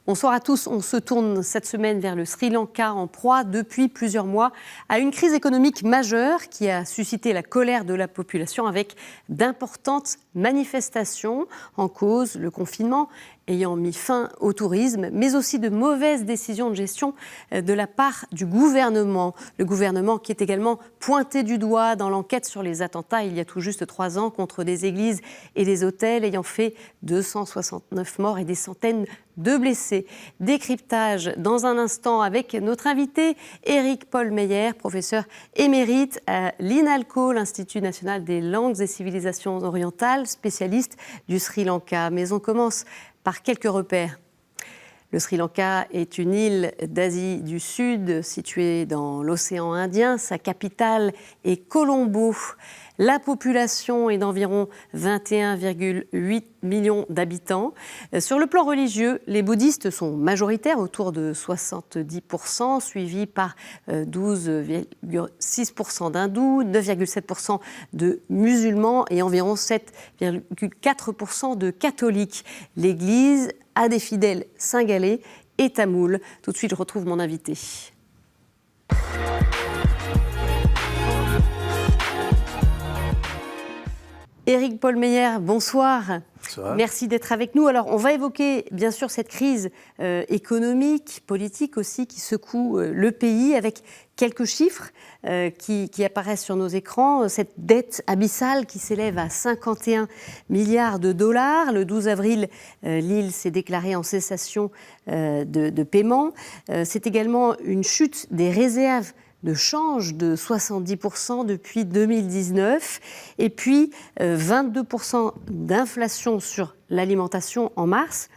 Bonsoir à tous. On se tourne cette semaine vers le Sri Lanka en proie depuis plusieurs mois à une crise économique majeure qui a suscité la colère de la population avec d'importantes manifestations. En cause, le confinement ayant mis fin au tourisme, mais aussi de mauvaises décisions de gestion de la part du gouvernement. Le gouvernement qui est également pointé du doigt dans l'enquête sur les attentats il y a tout juste 3 ans contre des églises et des hôtels ayant fait 269 morts et des centaines de blessés. Décryptage dans un instant avec notre invité Éric Paul Meyer, professeur émérite à l'INALCO, l'Institut national des langues et civilisations orientales, spécialiste du Sri Lanka. Mais on commence par quelques repères. Le Sri Lanka est une île d'Asie du Sud située dans l'océan Indien. Sa capitale est Colombo. La population est d'environ 21,8 millions d'habitants. Sur le plan religieux, les bouddhistes sont majoritaires, autour de 70%, suivis par 12,6% d'hindous, 9,7% de musulmans et environ 7,4% de catholiques. L'Église a des fidèles singalais et tamouls. Tout de suite, je retrouve mon invité. Éric Paul Meyer, bonsoir. Bonsoir. Merci d'être avec nous. Alors, on va évoquer bien sûr cette crise économique, politique aussi, qui secoue le pays avec quelques chiffres qui apparaissent sur nos écrans. Cette dette abyssale qui s'élève à 51 milliards de dollars. Le 12 avril, l'île s'est déclarée en cessation de paiement. C'est également une chute des réserves de change de 70% depuis 2019 et puis 22% d'inflation sur l'alimentation en mars.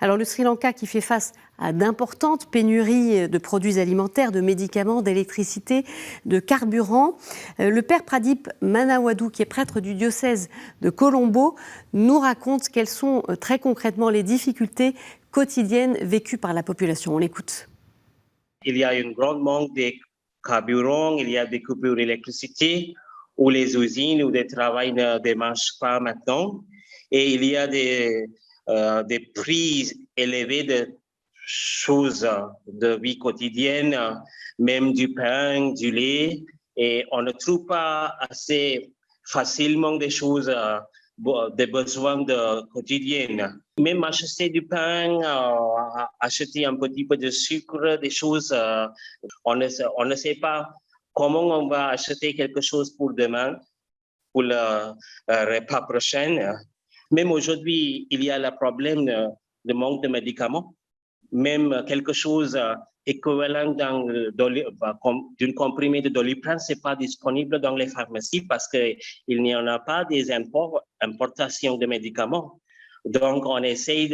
Alors le Sri Lanka qui fait face à d'importantes pénuries de produits alimentaires, de médicaments, d'électricité, de carburant. Le père Pradip Manawadu, qui est prêtre du diocèse de Colombo, nous raconte quelles sont très concrètement les difficultés quotidiennes vécues par la population. On l'écoute. Il y a une grande manque de carburant, il y a des coupures d'électricité, où les usines ou les travails ne démarchent pas maintenant. Et il y a des prix élevés de choses de vie quotidienne, même du pain, du lait. Et on ne trouve pas assez facilement des choses, des besoins quotidiens. Même acheter du pain, acheter un petit peu de sucre, des choses, on ne sait pas comment on va acheter quelque chose pour demain, pour le repas prochain. Même aujourd'hui, il y a le problème de manque de médicaments. Même quelque chose équivalent d'une comprimé de Doliprane, ce n'est pas disponible dans les pharmacies parce qu'il n'y en a pas des importations de médicaments. Donc, on essaye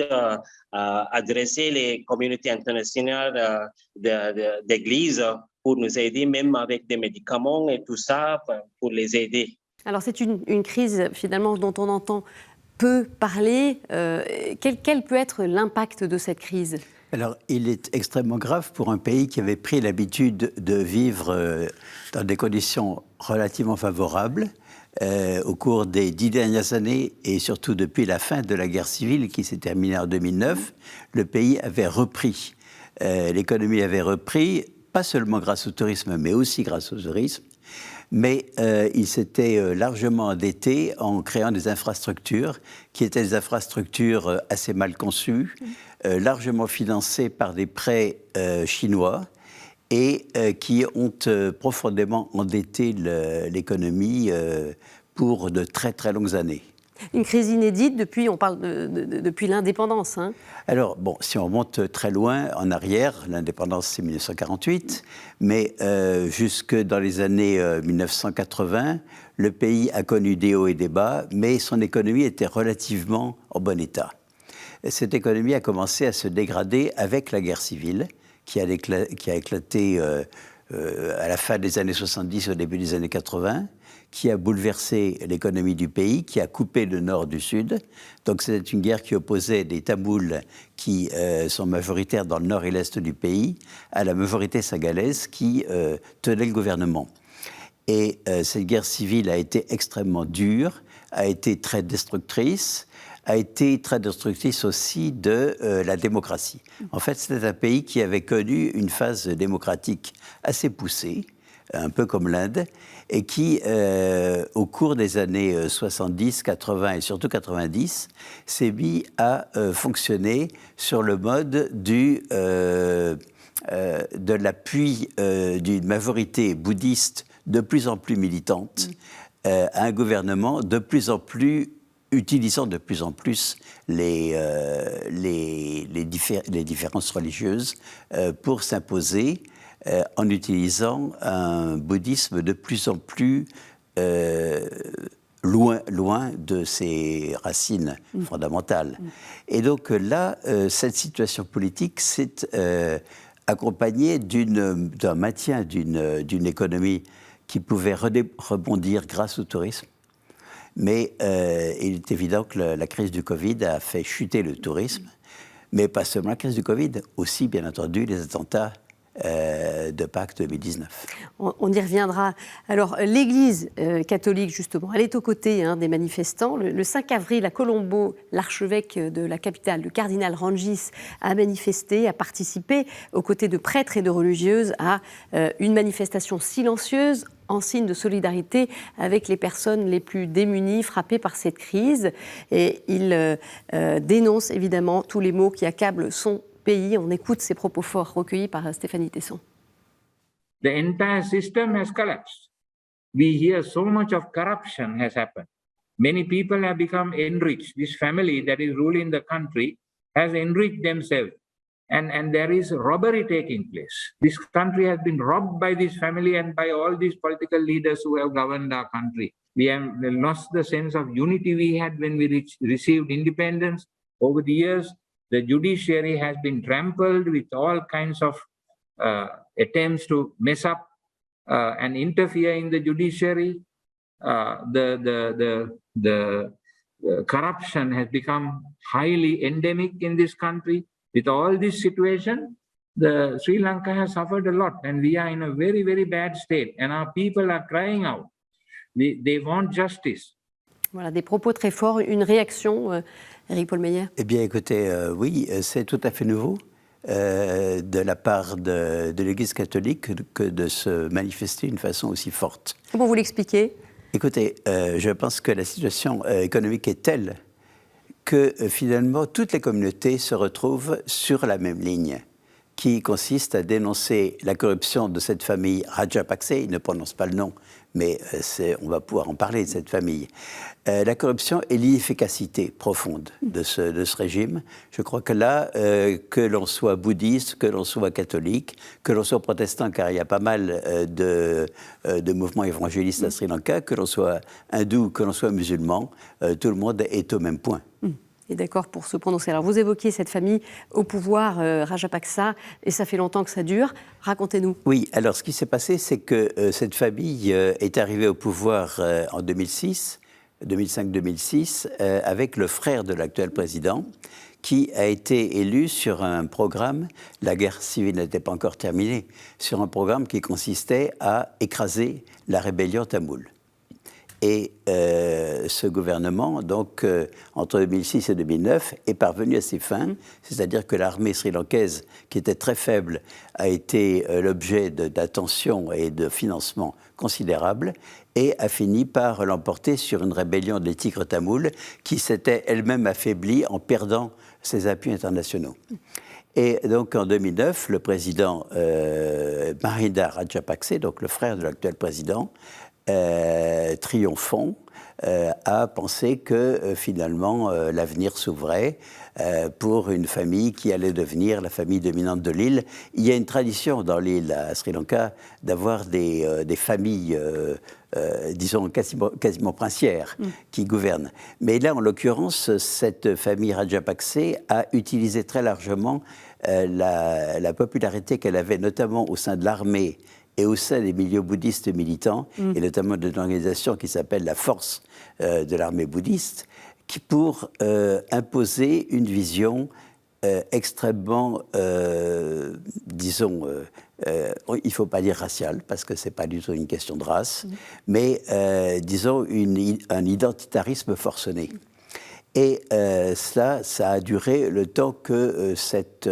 d'adresser les communautés internationales d'églises pour nous aider, même avec des médicaments et tout ça, pour les aider. Alors, c'est une crise, finalement, dont on entend peu parler. Quel peut être l'impact de cette crise ? Alors, il est extrêmement grave pour un pays qui avait pris l'habitude de vivre dans des conditions relativement favorables au cours des 10 dernières années et surtout depuis la fin de la guerre civile qui s'est terminée en 2009. Le pays avait repris. L'économie avait repris, pas seulement grâce au tourisme, mais aussi grâce au tourisme. Mais il s'était largement endetté en créant des infrastructures qui étaient des infrastructures assez mal conçues, largement financées par des prêts chinois et qui ont profondément endetté l'économie pour de très très longues années. Une crise inédite depuis, on parle depuis l'indépendance. Hein. Alors, bon, si on remonte très loin en arrière, l'indépendance c'est 1948, mais jusque dans les années 1980, le pays a connu des hauts et des bas, mais son économie était relativement en bon état. Cette économie a commencé à se dégrader avec la guerre civile, qui a éclaté à la fin des années 70, au début des années 80, qui a bouleversé l'économie du pays, qui a coupé le nord du sud. Donc c'était une guerre qui opposait des Tamouls qui sont majoritaires dans le nord et l'est du pays à la majorité singalaise qui tenait le gouvernement. Et cette guerre civile a été extrêmement dure, a été très destructrice, a été très destructrice aussi de la démocratie. En fait, c'était un pays qui avait connu une phase démocratique assez poussée, un peu comme l'Inde, et qui, au cours des années 70, 80 et surtout 90, s'est mis à fonctionner sur le mode de l'appui d'une majorité bouddhiste de plus en plus militante à un gouvernement de plus en plus utilisant de plus en plus les différences religieuses pour s'imposer en utilisant un bouddhisme de plus en plus loin de ses racines fondamentales. Et donc là, cette situation politique s'est accompagnée d'un maintien d'une économie qui pouvait rebondir grâce au tourisme. Mais il est évident que la crise du Covid a fait chuter le tourisme, mais pas seulement la crise du Covid, aussi bien entendu les attentats de Pâques 2019. On y reviendra. Alors, l'Église catholique, justement, elle est aux côtés des manifestants. Le 5 avril, à Colombo, l'archevêque de la capitale, le cardinal Rangis, a manifesté, a participé aux côtés de prêtres et de religieuses à une manifestation silencieuse en signe de solidarité avec les personnes les plus démunies, frappées par cette crise. Et il dénonce évidemment tous les maux qui accablent son pays. On écoute ces propos forts recueillis par Stéphanie Tesson. The entire system has collapsed. We hear so much of corruption has happened. Many people have become enriched. This family that is ruling the country has enriched themselves. And there is robbery taking place. This country has been robbed by this family and by all these political leaders who have governed our country. We have lost the sense of unity we had when we received independence. Over the years, the judiciary has been trampled with all kinds of attempts to mess up and interfere in the judiciary. The corruption has become highly endemic in this country. With all this situation, Sri Lanka has suffered a lot, and we are in a very, very bad state. And our people are crying out. They want justice. Voilà, des propos très forts. Une réaction, Éric Paul Meyer? Eh bien, écoutez, oui, c'est tout à fait nouveau de la part de l'Église catholique que de se manifester d'une façon aussi forte. Comment vous l'expliquez? Écoutez, je pense que la situation économique est telle que finalement toutes les communautés se retrouvent sur la même ligne, qui consiste à dénoncer la corruption de cette famille Rajapakse. Il ne prononce pas le nom, mais on va pouvoir en parler de cette famille. La corruption et l'inefficacité profonde de ce régime. Je crois que là, que l'on soit bouddhiste, que l'on soit catholique, que l'on soit protestant, car il y a pas mal de mouvements évangélistes à Sri Lanka, que l'on soit hindou, que l'on soit musulman, tout le monde est au même point. Et d'accord pour se prononcer. Alors vous évoquiez cette famille au pouvoir, Rajapaksa, et ça fait longtemps que ça dure. Racontez-nous. Oui, alors ce qui s'est passé, c'est que cette famille est arrivée au pouvoir en 2005-2006, avec le frère de l'actuel président, qui a été élu sur un programme, la guerre civile n'était pas encore terminée, sur un programme qui consistait à écraser la rébellion tamoule. Et ce gouvernement, donc, entre 2006 et 2009, est parvenu à ses fins, c'est-à-dire que l'armée sri-lankaise, qui était très faible, a été l'objet d'attention et de financement considérables, et a fini par l'emporter sur une rébellion des tigres tamouls, qui s'était elle-même affaiblie en perdant ses appuis internationaux. Et donc en 2009, le président Mahinda Rajapakse, donc le frère de l'actuel président, triomphant, a pensé que finalement l'avenir s'ouvrait pour une famille qui allait devenir la famille dominante de l'île. Il y a une tradition dans l'île, à Sri Lanka, d'avoir des familles, disons, quasiment princières qui gouvernent. Mais là, en l'occurrence, cette famille Rajapakse a utilisé très largement la popularité qu'elle avait, notamment au sein de l'armée et au sein des milieux bouddhistes militants, et notamment d'une organisation qui s'appelle la Force de l'armée bouddhiste, pour imposer une vision extrêmement, disons, il ne faut pas dire raciale, parce que ce n'est pas du tout une question de race, mais disons un identitarisme forcené. Et ça a duré le temps que cette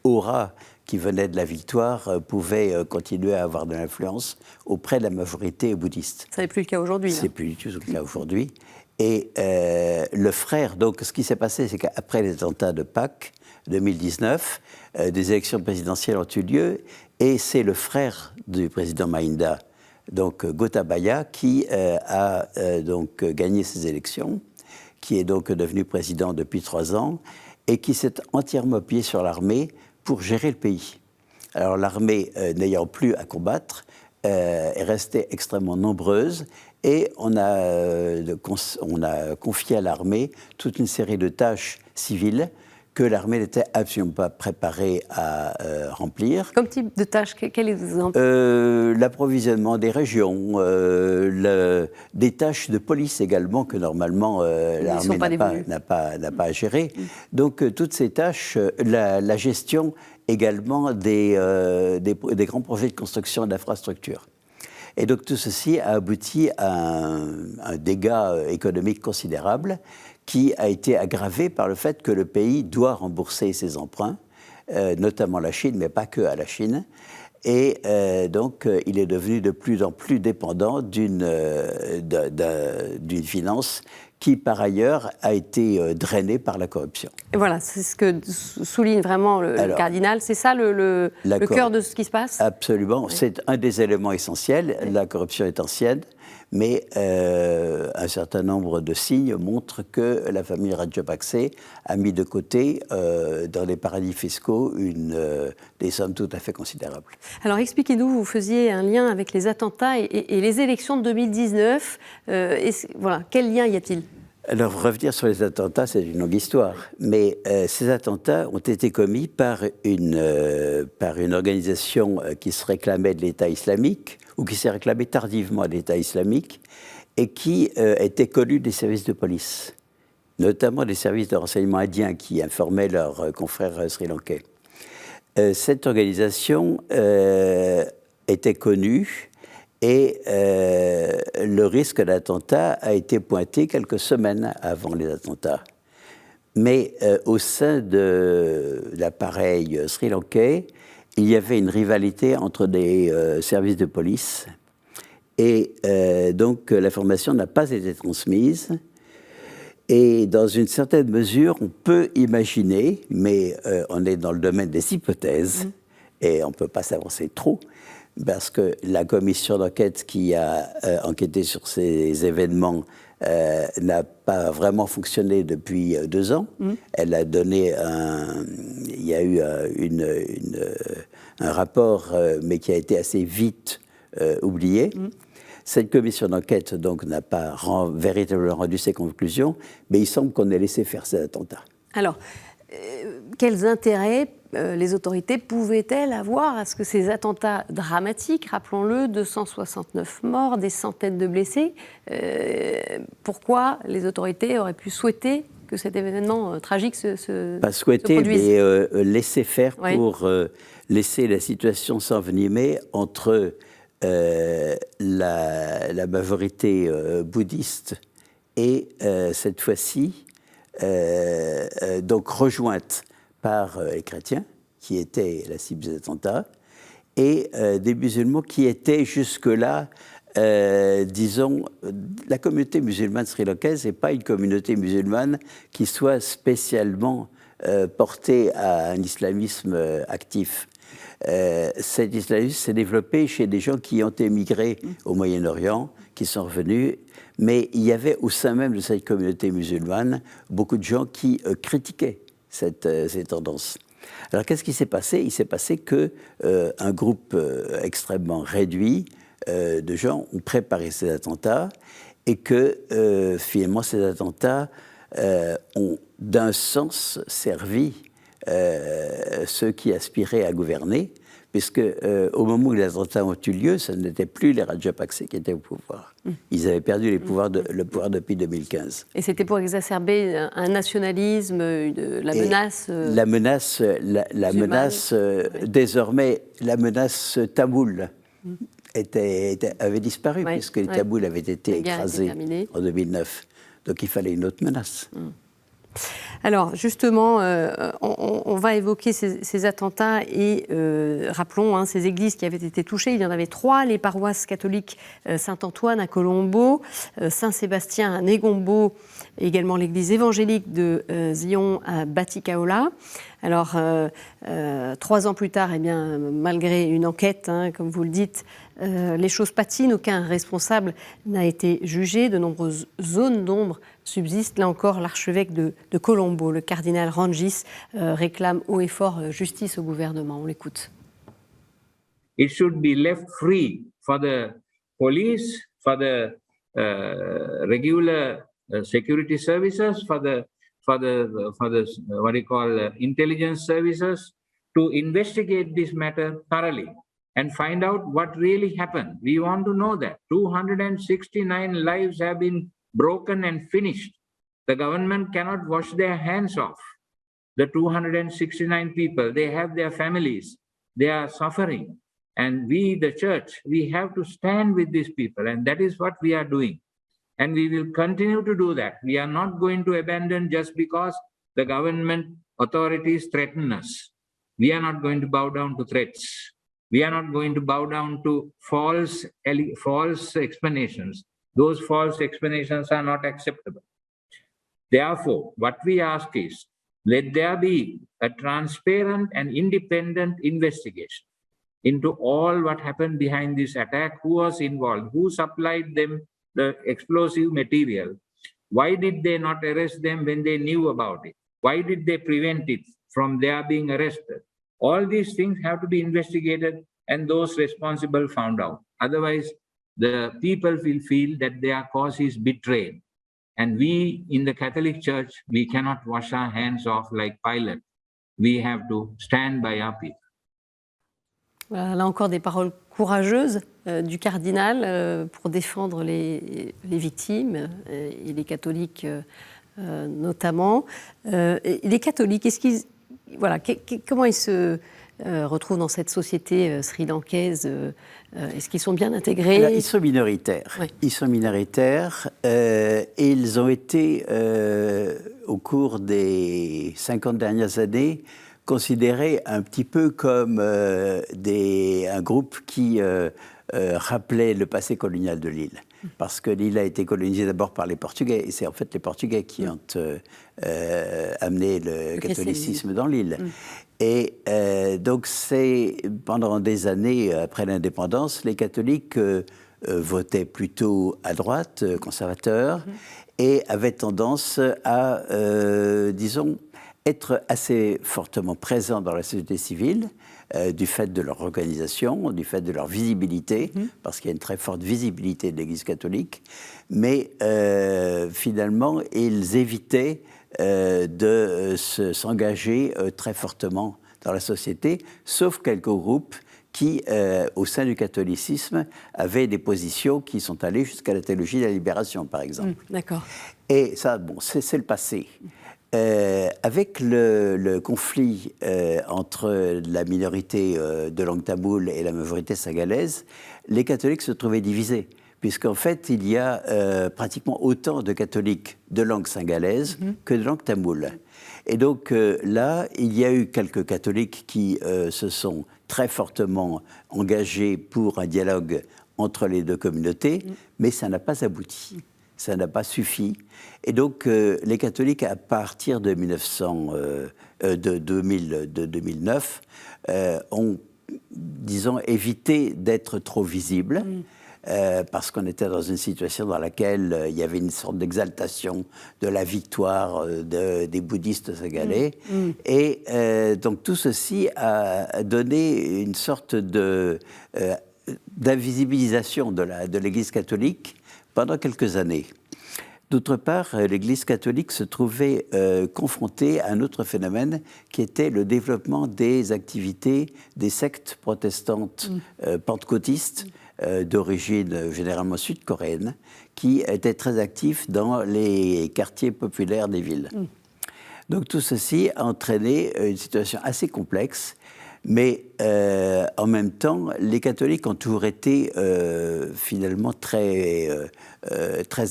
aura qui venait de la victoire pouvait continuer à avoir de l'influence auprès de la majorité bouddhiste. Ça n'est plus le cas aujourd'hui. C'est plus du tout le cas aujourd'hui. Et le frère, donc ce qui s'est passé, c'est qu'après les attentats de Pâques 2019, des élections présidentielles ont eu lieu, et c'est le frère du président Mahinda, donc Gotabaya, qui a donc gagné ces élections, qui est donc devenu président depuis 3 ans, et qui s'est entièrement appuyé sur l'armée pour gérer le pays. Alors l'armée, n'ayant plus à combattre, est restée extrêmement nombreuse, et on a confié à l'armée toute une série de tâches civiles que l'armée n'était absolument pas préparée à remplir. Comme type de tâches, quel exemple? L'approvisionnement des régions, des tâches de police également que normalement l'armée n'a pas à gérer. Donc toutes ces tâches, la gestion également des grands projets de construction d'infrastructures. Et donc tout ceci a abouti à un dégât économique considérable qui a été aggravé par le fait que le pays doit rembourser ses emprunts, notamment la Chine, mais pas que à la Chine. Et donc, il est devenu de plus en plus dépendant d'une finance qui, par ailleurs, a été drainée par la corruption. Et voilà, c'est ce que souligne vraiment le cardinal. C'est ça le cœur de ce qui se passe? Absolument. Oui. C'est un des éléments essentiels. Oui. La corruption est ancienne, mais un certain nombre de signes montrent que la famille Rajapakse a mis de côté, dans les paradis fiscaux, des sommes tout à fait considérables. Alors expliquez-nous, vous faisiez un lien avec les attentats et les élections de 2019. Voilà, quel lien y a-t-il? Alors, revenir sur les attentats, c'est une longue histoire. Mais ces attentats ont été commis par une organisation qui se réclamait de l'État islamique, ou qui s'est réclamée tardivement de l'État islamique, et qui était connue des services de police, notamment des services de renseignement indiens qui informaient leurs confrères sri-lankais. Cette organisation était connue, et le risque d'attentat a été pointé quelques semaines avant les attentats. Mais au sein de l'appareil sri-lankais, il y avait une rivalité entre des services de police. Et donc l'information n'a pas été transmise. Et dans une certaine mesure, on peut imaginer, mais on est dans le domaine des hypothèses, et on ne peut pas s'avancer trop, parce que la commission d'enquête qui a enquêté sur ces événements n'a pas vraiment fonctionné depuis 2 ans. Elle a donné il y a eu un rapport, mais qui a été assez vite oublié. Cette commission d'enquête donc n'a pas véritablement rendu ses conclusions, mais il semble qu'on ait laissé faire ces attentats. Alors, quels intérêts les autorités pouvaient-elles avoir à ce que ces attentats dramatiques, rappelons-le, 269 morts, des centaines de blessés, pourquoi les autorités auraient pu souhaiter que cet événement tragique se produise? Mais laisser faire pour laisser la situation s'envenimer entre la majorité bouddhiste et cette fois-ci donc rejointe par les chrétiens, qui étaient la cible des attentats, et des musulmans qui étaient jusque-là, disons, la communauté musulmane sri-lankaise n'est pas une communauté musulmane qui soit spécialement portée à un islamisme actif. Cet islamisme s'est développé chez des gens qui ont émigré au Moyen-Orient, qui sont revenus, mais il y avait au sein même de cette communauté musulmane beaucoup de gens qui critiquaient ces tendances. Alors qu'est-ce qui s'est passé? Il s'est passé qu'un groupe extrêmement réduit de gens ont préparé ces attentats, et que finalement ces attentats ont d'un sens servi ceux qui aspiraient à gouverner, puisque au moment où les attentats ont eu lieu, ce n'était plus les Rajapakse qui étaient au pouvoir. Ils avaient perdu le pouvoir depuis 2015. Et c'était pour exacerber un nationalisme, la menace... La menace, désormais, la menace tamoule avait disparu, puisque les Tamouls avaient été écrasés en 2009. Donc il fallait une autre menace. Alors justement, on va évoquer ces attentats et rappelons ces églises qui avaient été touchées. Il y en avait 3, les paroisses catholiques Saint-Antoine à Colombo, Saint-Sébastien à Negombo, et également l'église évangélique de Zion à Batikaola. Alors 3 ans plus tard, eh bien, malgré une enquête, comme vous le dites, les choses patinent, aucun responsable n'a été jugé, de nombreuses zones d'ombre subsistent. Là encore, l'archevêque de Colombo, le cardinal Rangis, réclame haut et fort justice au gouvernement. On l'écoute. It should be left free for the police, for the regular security services, for the what do you call intelligence services to investigate this matter thoroughly and find out what really happened. We want to know that 269 lives have been broken and finished. The government cannot wash their hands off. The 269 people, they have their families, they are suffering. And we, the church, we have to stand with these people, and that is what we are doing. And we will continue to do that. We are not going to abandon just because the government authorities threaten us. We are not going to bow down to threats. We are not going to bow down to false explanations. Those false explanations are not acceptable. Therefore, what we ask is, let there be a transparent and independent investigation into all what happened behind this attack, who was involved, who supplied them the explosive material, why did they not arrest them when they knew about it? Why did they prevent it from their being arrested? All these things have to be investigated and those responsible found out. Otherwise, the people will feel that their cause is betrayed. And we in the Catholic Church, we cannot wash our hands off like Pilate. We have to stand by our people. Voilà, là encore des paroles courageuses du cardinal pour défendre les victimes et les catholiques notamment. Et les catholiques, comment ils se retrouvent dans cette société sri-lankaise? Est-ce qu'ils sont bien intégrés? Alors, ils sont minoritaires. Oui. Ils sont minoritaires et ils ont été, au cours des 50 dernières années, considérés un petit peu comme un groupe qui rappelait le passé colonial de l'île. Parce que l'île a été colonisée d'abord par les Portugais, et c'est en fait les Portugais qui ont amené le catholicisme dans l'île. Et donc c'est, pendant des années après l'indépendance, les catholiques votaient plutôt à droite, conservateurs, et avaient tendance à, disons, être assez fortement présents dans la société civile, du fait de leur organisation, du fait de leur visibilité, parce qu'il y a une très forte visibilité de l'Église catholique, mais finalement, ils évitaient de s'engager très fortement dans la société, sauf quelques groupes qui, au sein du catholicisme, avaient des positions qui sont allées jusqu'à la théologie de la libération, par exemple. D'accord. Et ça, bon, c'est le passé. Avec le conflit entre la minorité de langue tamoule et la majorité singalaise, les catholiques se trouvaient divisés, puisqu'en fait, il y a pratiquement autant de catholiques de langue singalaise que de langue tamoule. Et donc là, il y a eu quelques catholiques qui se sont très fortement engagés pour un dialogue entre les deux communautés, mais ça n'a pas abouti. Ça n'a pas suffi. Et donc, les catholiques, à partir de 2009, ont, disons, évité d'être trop visibles, parce qu'on était dans une situation dans laquelle il y avait une sorte d'exaltation de la victoire des bouddhistes singalais. Et donc, tout ceci a donné une sorte d'invisibilisation de l'Église catholique pendant quelques années. D'autre part, l'Église catholique se trouvait confrontée à un autre phénomène qui était le développement des activités des sectes protestantes pentecôtistes d'origine généralement sud-coréenne qui étaient très actifs dans les quartiers populaires des villes. Donc tout ceci a entraîné une situation assez complexe. Mais en même temps, les catholiques ont toujours été finalement très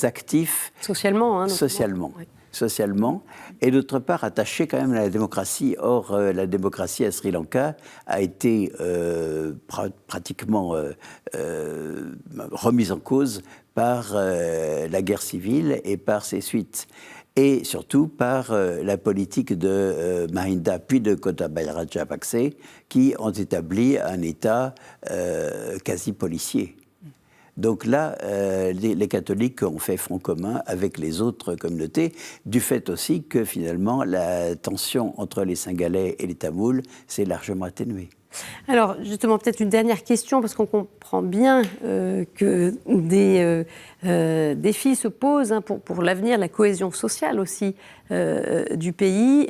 actifs. Socialement. Socialement. Oui. socialement, et d'autre part attaché quand même à la démocratie. Or, la démocratie à Sri Lanka a été pratiquement remise en cause par la guerre civile et par ses suites, et surtout par la politique de Mahinda puis de Gotabaya Rajapakse, qui ont établi un État quasi policier. Donc là, les catholiques ont fait front commun avec les autres communautés, du fait aussi que finalement la tension entre les Singalais et les Tamouls s'est largement atténuée. Alors justement, peut-être une dernière question, parce qu'on comprend bien que des défis se posent pour l'avenir, la cohésion sociale aussi du pays.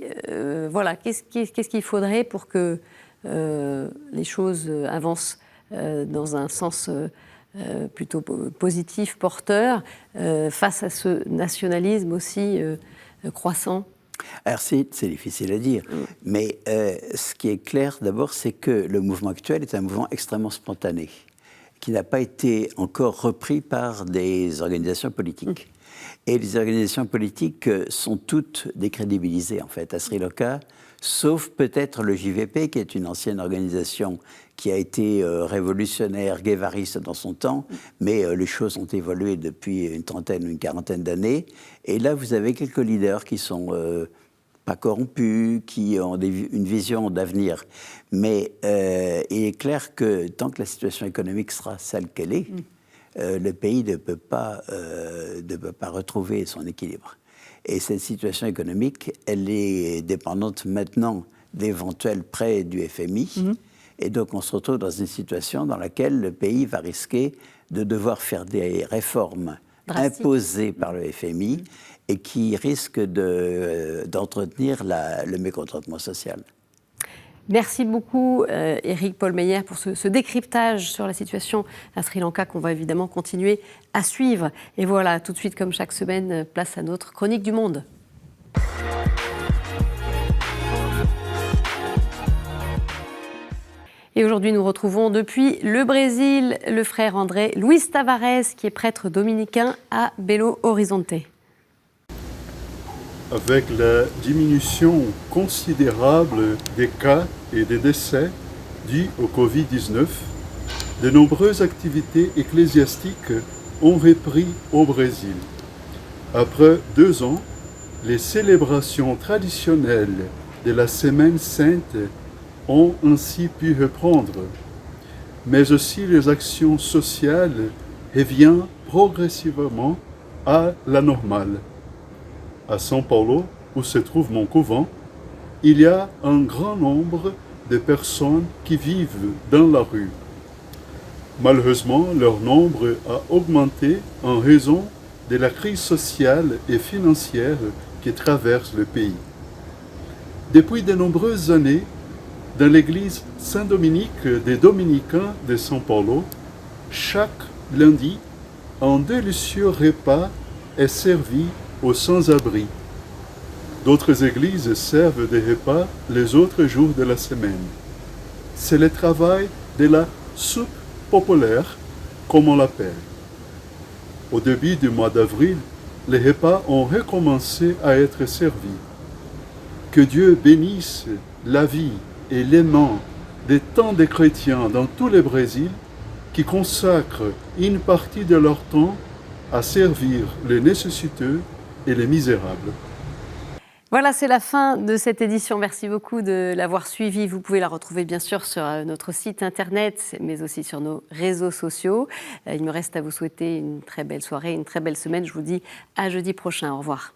Voilà, qu'est-ce qu'il faudrait pour que les choses avancent dans un sens plutôt positif, porteur, face à ce nationalisme aussi croissant? Alors c'est difficile à dire, mais ce qui est clair d'abord, c'est que le mouvement actuel est un mouvement extrêmement spontané, qui n'a pas été encore repris par des organisations politiques. Et les organisations politiques sont toutes décrédibilisées en fait à Sri Lanka, sauf peut-être le JVP, qui est une ancienne organisation qui a été révolutionnaire, guévariste dans son temps, mais les choses ont évolué depuis une trentaine ou une quarantaine d'années. Et là, vous avez quelques leaders qui sont pas corrompus, qui ont une vision d'avenir. Mais il est clair que tant que la situation économique sera celle qu'elle est, le pays ne peut pas retrouver son équilibre. Et cette situation économique, elle est dépendante maintenant d'éventuels prêts du FMI. Et donc, on se retrouve dans une situation dans laquelle le pays va risquer de devoir faire des réformes imposées par le FMI et qui risquent d'entretenir le mécontentement social. Merci beaucoup, Éric Paul Meyer, pour ce décryptage sur la situation à Sri Lanka qu'on va évidemment continuer à suivre. Et voilà, tout de suite, comme chaque semaine, place à notre chronique du monde. Et aujourd'hui, nous retrouvons depuis le Brésil le frère André Luis Tavares, qui est prêtre dominicain à Belo Horizonte. Avec la diminution considérable des cas et des décès dus au Covid-19, de nombreuses activités ecclésiastiques ont repris au Brésil. Après 2 ans, les célébrations traditionnelles de la Semaine Sainte ont ainsi pu reprendre, mais aussi les actions sociales reviennent progressivement à la normale. À São Paulo, où se trouve mon couvent, il y a un grand nombre de personnes qui vivent dans la rue. Malheureusement, leur nombre a augmenté en raison de la crise sociale et financière qui traverse le pays. Depuis de nombreuses années, dans l'église Saint-Dominique des Dominicains de São Paulo, chaque lundi, un délicieux repas est servi aux sans-abri. D'autres églises servent des repas les autres jours de la semaine. C'est le travail de la soupe populaire, comme on l'appelle. Au début du mois d'avril, les repas ont recommencé à être servis. Que Dieu bénisse la vie et l'aimant de tant de chrétiens dans tout le Brésil qui consacrent une partie de leur temps à servir les nécessiteux et les misérables. Voilà, c'est la fin de cette édition. Merci beaucoup de l'avoir suivie. Vous pouvez la retrouver bien sûr sur notre site internet, mais aussi sur nos réseaux sociaux. Il me reste à vous souhaiter une très belle soirée, une très belle semaine. Je vous dis à jeudi prochain. Au revoir.